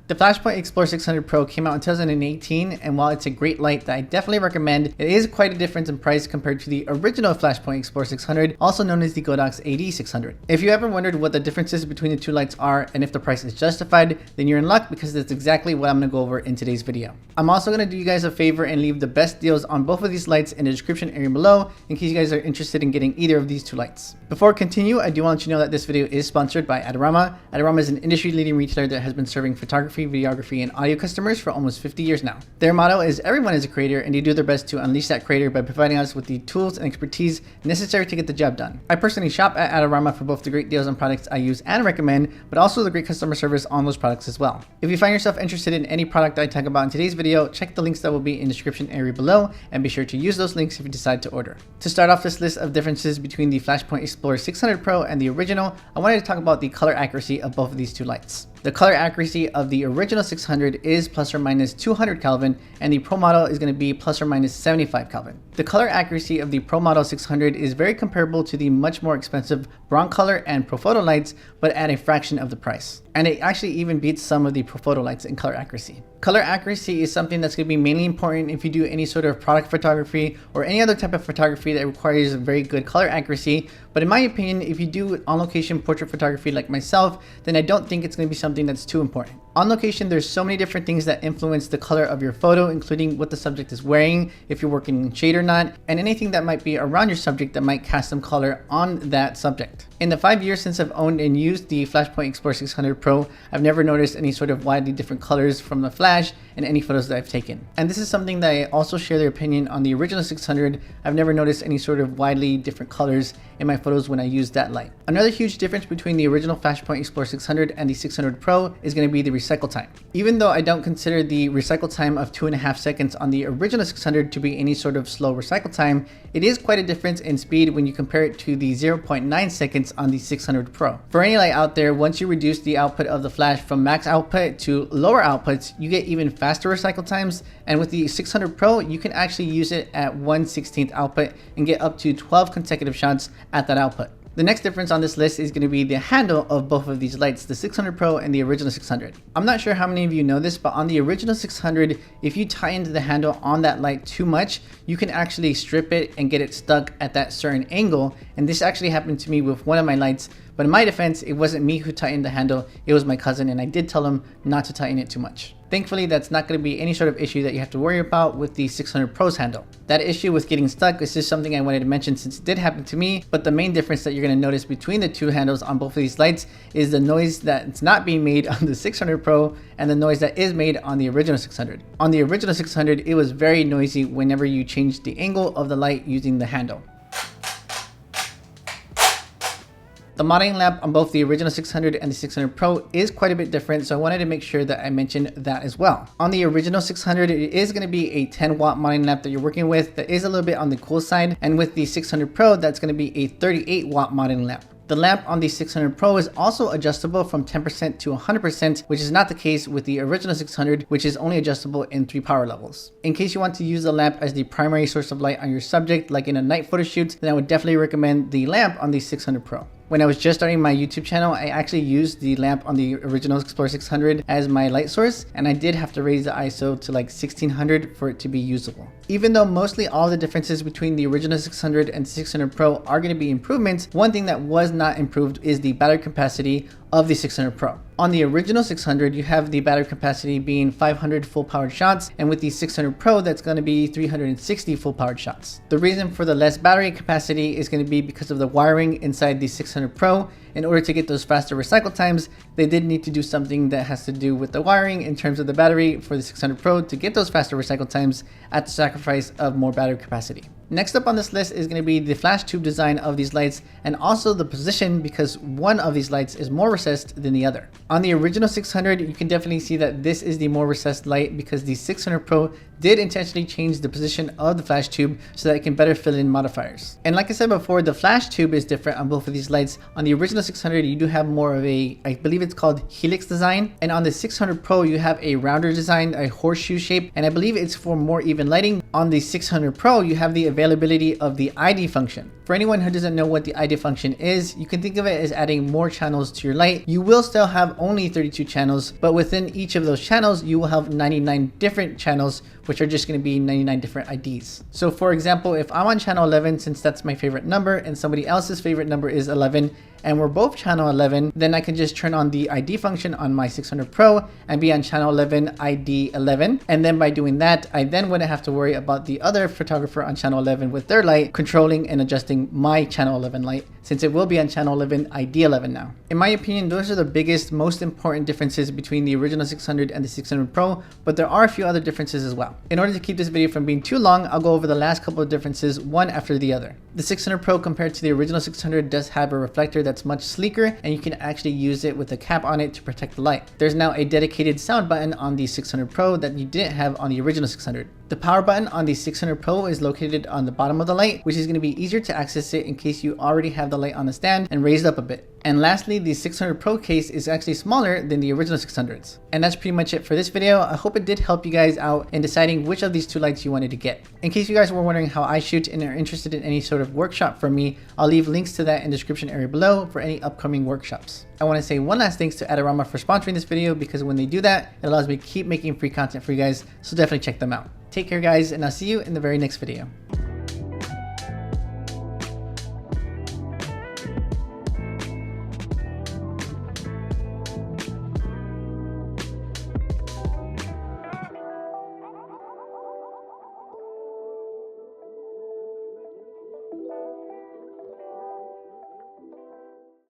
The Flashpoint Xplor 600 Pro came out in 2018, and while it's a great light that I definitely recommend, it is quite a difference in price compared to the original Flashpoint Xplor 600, also known as the Godox AD600. If you ever wondered what the differences between the two lights are and if the price is justified, then you're in luck because that's exactly what I'm going to go over in today's video. I'm also going to do you guys a favor and leave the best deals on both of these lights in the description area below in case you guys are interested in getting either of these two lights. Before I continue, I do want you to know that this video is sponsored by Adorama. Adorama is an industry-leading retailer that has been serving photography, videography, and audio customers for almost 50 years now. Their motto is everyone is a creator, and they do their best to unleash that creator by providing us with the tools and expertise necessary to get the job done. I personally shop at Adorama for both the great deals on products I use and recommend, but also the great customer service on those products as well. If you find yourself interested in any product I talk about in today's video, check the links that will be in the description area below, and be sure to use those links if you decide to order. To start off this list of differences between the Flashpoint Xplor 600 Pro and the original, I wanted to talk about the color accuracy of both of these two lights. The color accuracy of the original 600 is plus or minus 200 Kelvin, and the Pro model is going to be plus or minus 75 Kelvin. The color accuracy of the Pro model 600 is very comparable to the much more expensive Broncolor and Profoto lights, but at a fraction of the price. And it actually even beats some of the Profoto lights in color accuracy. Color accuracy is something that's going to be mainly important if you do any sort of product photography or any other type of photography that requires very good color accuracy. But in my opinion, if you do on-location portrait photography like myself, then I don't think it's going to be something that's too important. On location, there's so many different things that influence the color of your photo, including what the subject is wearing, if you're working in shade or not, and anything that might be around your subject that might cast some color on that subject. In the 5 years since I've owned and used the Flashpoint Xplor 600 Pro, I've never noticed any sort of widely different colors from the flash in any photos that I've taken. And this is something that I also share their opinion on the original 600. I've never noticed any sort of widely different colors in my photos when I use that light. Another huge difference between the original Flashpoint Xplor 600 and the 600 Pro is going to be the recycle time. Even though I don't consider the recycle time of 2.5 seconds on the original 600 to be any sort of slow recycle time, it is quite a difference in speed when you compare it to the 0.9 seconds on the 600 Pro. For any light out there, once you reduce the output of the flash from max output to lower outputs, you get even faster recycle times, and with the 600 Pro, you can actually use it at 1/16th output and get up to 12 consecutive shots at that output. The next difference on this list is going to be the handle of both of these lights, the 600 Pro and the original 600. I'm not sure how many of you know this, but on the original 600, if you tighten the handle on that light too much, you can actually strip it and get it stuck at that certain angle. And this actually happened to me with one of my lights, but in my defense, it wasn't me who tightened the handle, it was my cousin, and I did tell him not to tighten it too much. Thankfully, that's not going to be any sort of issue that you have to worry about with the 600 Pro's handle. That issue with getting stuck is just something I wanted to mention since it did happen to me, but the main difference that you're going to notice between the two handles on both of these lights is the noise that's not being made on the 600 Pro and the noise that is made on the original 600. On the original 600, it was very noisy whenever you changed the angle of the light using the handle. The modeling lamp on both the original 600 and the 600 Pro is quite a bit different, so I wanted to make sure that I mentioned that as well. On the original 600, it is going to be a 10-watt modeling lamp that you're working with that is a little bit on the cool side, and with the 600 Pro, that's going to be a 38-watt modeling lamp. The lamp on the 600 Pro is also adjustable from 10% to 100%, which is not the case with the original 600, which is only adjustable in 3 power levels. In case you want to use the lamp as the primary source of light on your subject, like in a night photo shoot, then I would definitely recommend the lamp on the 600 Pro. When I was just starting my YouTube channel, I actually used the lamp on the original Xplor 600 as my light source, and I did have to raise the ISO to like 1600 for it to be usable. Even though mostly all the differences between the original 600 and 600 Pro are going to be improvements, one thing that was not improved is the battery capacity of the 600 Pro. On the original 600, you have the battery capacity being 500 full powered shots, and with the 600 Pro, that's going to be 360 full powered shots. The reason for the less battery capacity is going to be because of the wiring inside the 600 Pro. In order to get those faster recycle times, they did need to do something that has to do with the wiring in terms of the battery for the 600 Pro to get those faster recycle times at the sacrifice of more battery capacity. Next up on this list is going to be the flash tube design of these lights and also the position, because one of these lights is more recessed than the other. On the original 600, you can definitely see that this is the more recessed light because the 600 Pro did intentionally change the position of the flash tube so that it can better fill in modifiers. And like I said before, the flash tube is different on both of these lights. On the original 600, you do have more of a, I believe it's called helix design. And on the 600 Pro, you have a rounder design, a horseshoe shape, and I believe it's for more even lighting. On the 600 Pro, you have the availability of the ID function. For anyone who doesn't know what the ID function is, you can think of it as adding more channels to your light. You will still have only 32 channels, but within each of those channels, you will have 99 different channels, which are just going to be 99 different IDs. So for example, if I'm on channel 11, since that's my favorite number and somebody else's favorite number is 11, and we're both channel 11, then I can just turn on the ID function on my 600 Pro and be on channel 11 ID 11. And then by doing that, I then wouldn't have to worry about the other photographer on channel 11 with their light controlling and adjusting my channel 11 light, since it will be on channel 11 ID 11 now. In my opinion, those are the biggest, most important differences between the original 600 and the 600 Pro, but there are a few other differences as well. In order to keep this video from being too long, I'll go over the last couple of differences one after the other. The 600 Pro compared to the original 600 does have a reflector that's much sleeker, and you can actually use it with a cap on it to protect the light. There's now a dedicated sound button on the 600 Pro that you didn't have on the original 600. The power button on the 600 Pro is located on the bottom of the light, which is going to be easier to access it in case you already have the light on the stand and raised up a bit. And lastly, the 600 Pro case is actually smaller than the original 600s. And that's pretty much it for this video. I hope it did help you guys out in deciding which of these two lights you wanted to get. In case you guys were wondering how I shoot and are interested in any sort of workshop from me, I'll leave links to that in the description area below for any upcoming workshops. I want to say one last thanks to Adorama for sponsoring this video, because when they do that, it allows me to keep making free content for you guys, so definitely check them out. Take care guys, and I'll see you in the very next video.